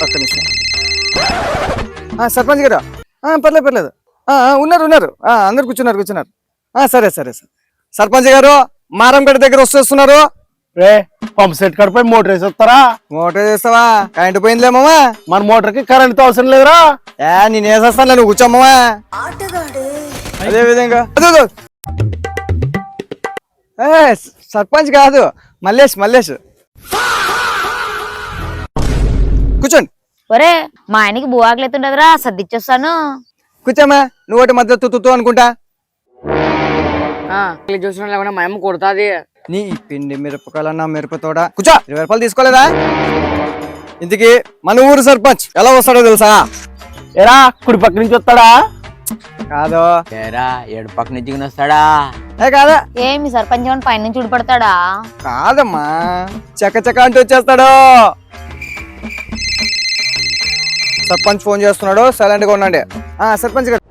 ఒక్క నిమిషం. సర్పంచ్ గారు పర్లేదు పర్లేదు. ఉన్నారు ఉన్నారు, అందరు కూర్చున్నారు. సరే సరే సరే. సర్పంచ్ గారు మారంగడ్డ దగ్గర వస్తున్నారు. రే పంప్ సెట్ కడిపోయి మోటార్ వేసి వస్తారా? మోటార్ చేస్తావా? కరెంట్ పోయిందిలేమా. మన మోటార్ కి కరెంట్ తో అవసరం లేదురా. నేను వేసేస్తాను, నువ్వు కూర్చోమ్మా. అదే విధంగా సర్పంచ్ కాదు, మల్లేష్. కూర్చోండి. ఒరే మా ఆయనకి బువాకులెత్తుండదురా, సర్దిచ్చేస్తాను. కూర్చోమ్మా. నువ్వు ఒకటి మధ్య తుత్తు అనుకుంటా. చూసిన లేకుండా మా అమ్మ కొడతాది. నీ పిండి మిరపకాయలన్నా మిరపతోడా. కూర్చో. 20 రూపాయలు తీసుకోలేదా? ఇంతకీ మన ఊరు సర్పంచ్ ఎలా వస్తాడో తెలుసా? ఎరా కుడి పక్క నుంచి వస్తాడా? కాదు. ఏరా ఏడు పక్క నుంచి వస్తాడా? కాదా. ఏమి సర్పంచ్ ఏమన్నా పైన నుంచి ఊడిపడతాడా? కాదమ్మా, చక్క అంటూ వచ్చేస్తాడు. సర్పంచ్ ఫోన్ చేస్తున్నాడు, సైలెంట్ గా ఉండండి. సర్పంచ్ గారు